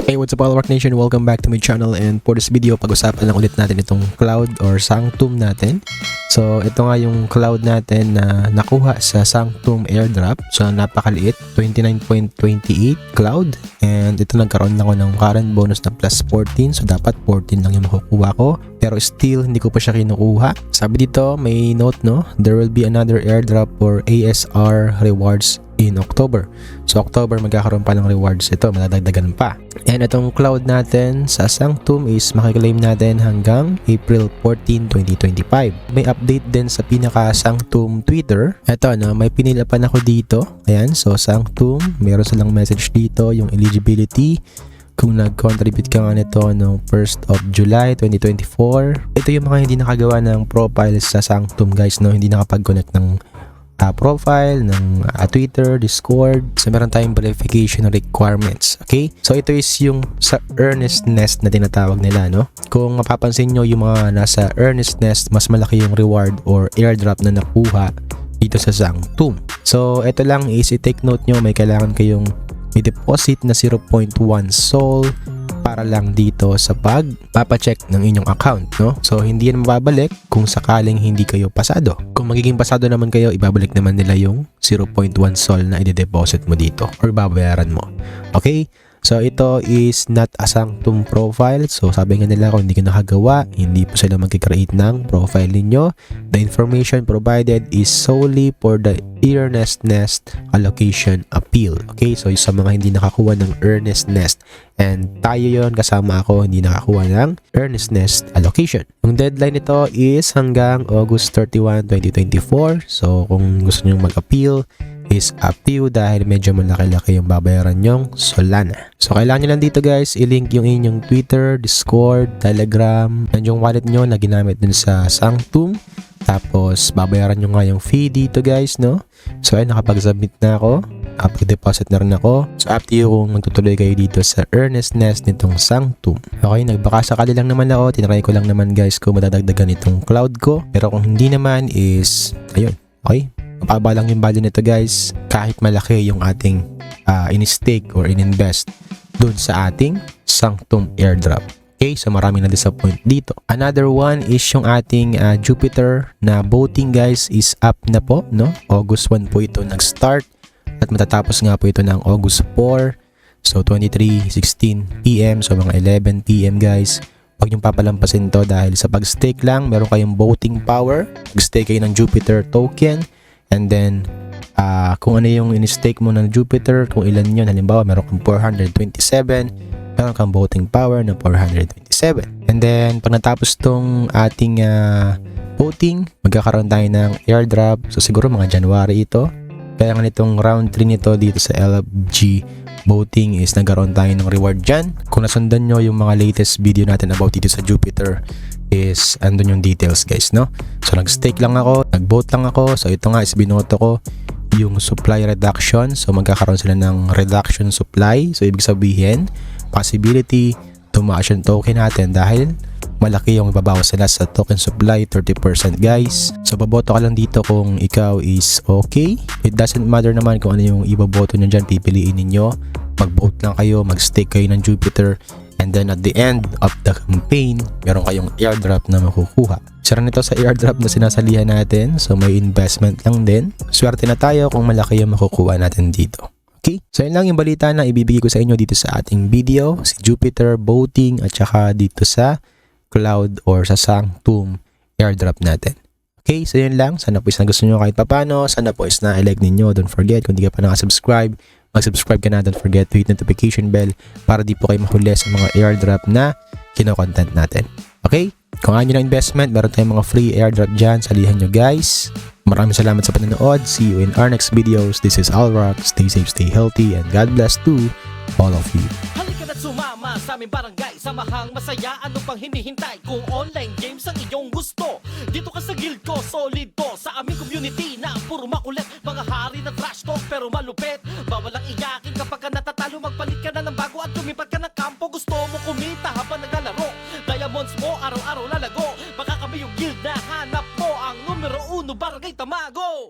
Hey, what's up all Rock Nation? Welcome back to my channel, and for this video, pag-usapan lang ulit natin itong cloud or sanctum natin. So, ito nga yung cloud natin na nakuha sa sanctum airdrop. So, napakaliit, 29.28 cloud. And ito nagkaroon lang ako ng current bonus na plus 14. So, dapat 14 lang yung makukuha ko. Pero still, hindi ko pa siya kinukuha. Sabi dito, may note, no? There will be another airdrop for ASR rewards in October. So October magkakaroon pa ng rewards ito, madadagdagan pa. And itong cloud natin sa Sanctum is makiklaim natin hanggang April 14, 2025. May update din sa pinaka Sanctum Twitter. Ito no, may pinilapan ako dito. Ayan, so Sanctum, meron silang message dito, yung eligibility. Kung nag-contribute ka nga nito noong 1st of July 2024. Ito yung mga hindi nakagawa ng profile sa Sanctum guys, no? Hindi nakapag-connect ng profile ng Twitter, Discord. So meron tayong verification requirements. Okay? So ito is yung sa earnest nest na tinatawag nila, no? Kung mapapansin nyo yung mga nasa earnest nest, mas malaki yung reward or airdrop na nakuha dito sa Sanctum. So ito lang is i-take note nyo, may kailangan kayong i-deposit na 0.1 sol para lang dito sa pagpapacheck ng inyong account, no? So hindi yan mababalik kung sakaling hindi kayo pasado. Kung magiging pasado naman kayo, ibabalik naman nila yung 0.1 sol na i-deposit mo dito or babayaran mo. Okay? So ito is not a Sanctum profile. So sabi nga nila kung hindi ka nakagawa, hindi po sila mag-create ng profile ninyo. The information provided is solely for the earnest nest allocation appeal. Okay, so sa mga hindi nakakuha ng earnest nest, and tayo yon, kasama ako, hindi nakakuha ng earnest nest allocation. Yung deadline nito is hanggang August 31, 2024. So kung gusto nyo mag-appeal, is up to you dahil medyo malaki-laki yung babayaran nyong Solana. So kailangan nyo lang dito guys, i-link yung inyong Twitter, Discord, Telegram, and yung wallet nyo na ginamit dun sa Sanctum. Tapos babayaran nyo nga yung fee dito guys, no? So ay nakapag-submit na ako, nakapag-deposit na rin ako. So up to you kung magtutuloy kayo dito sa earnest nest nitong Sanctum. Okay, nagbaka sakali lang naman ako, tinry ko lang naman guys kung madadagdagan itong cloud ko. Pero kung hindi naman is, ayun, okay, mababa lang yung value nito guys kahit malaki yung ating in-stake or in-invest dun sa ating Sanctum airdrop. Okay, so maraming na-disappoint dito. Another one is yung ating Jupiter na voting guys is up na po, no? August 1 po ito nag-start at matatapos nga po ito ng August 4. So 23:16 PM, so mga 11 PM guys. Huwag niyong papalampasin to dahil sa pag-stake lang, meron kayong voting power. Mag-stake kayo ng Jupiter token. And then, kung ano yung in-stake mo ng Jupiter, kung ilan yun, halimbawa, meron kang 427, meron kang voting power na 427. And then, pag natapos tong ating voting, magkakaroon tayo ng airdrop. So, siguro mga January ito. Kaya nga nitong round 3 nito dito sa LFG voting is nagkaroon tayo ng reward dyan. Kung nasundan nyo yung mga latest video natin about dito sa Jupiter, is andun yung details guys, no? So nag-stake lang ako, nag-vote lang ako. So ito nga is binoto ko yung supply reduction. So magkakaroon sila ng reduction supply. So ibig sabihin, possibility tumaas yung token natin dahil malaki yung babawas nila sa token supply, 30% guys. So baboto ka lang dito kung ikaw is okay. It doesn't matter naman kung ano yung ibaboto nyo dyan, pipiliin ninyo. Mag-vote lang kayo, mag-stake kayo ng Jupiter. And then at the end of the campaign, meron kayong airdrop na makukuha. Isa rin ito sa airdrop na sinasalihan natin. So may investment lang din. Swerte na tayo kung malaki yung makukuha natin dito. Okay? So yun lang yung balita na ibibigay ko sa inyo dito sa ating video. Si Jupiter, voting, at saka dito sa cloud or sa Sanctum airdrop natin. Okay? So yun lang. Sana po is nagustuhan nyo kahit papano. Sana po is na-like ninyo. Don't forget, kung di ka pa nakasubscribe, mag-subscribe ka na. Don't forget to hit notification bell para di po kayo mahuli sa mga airdrop na kino-content natin. Okay? Kung ayaw nyo ng investment, meron tayong mga free airdrop dyan. Salihan nyo guys. Maraming salamat sa panonood. See you in our next videos. This is Alrock. Stay safe, stay healthy, and God bless to all of you. Halika na't sumama sa aming barangay. Samahang masaya, ano pang hinihintay? Kung online games ang iyong gusto, dito ka sa guild ko, solid to. Sa aming community na puro makulit. Mga hari na trash talk pero malupit. Bawal ang iyakin kapag ka natatalo. Magpalit ka na ng bago at lumipat ka ng kampo. Gusto mo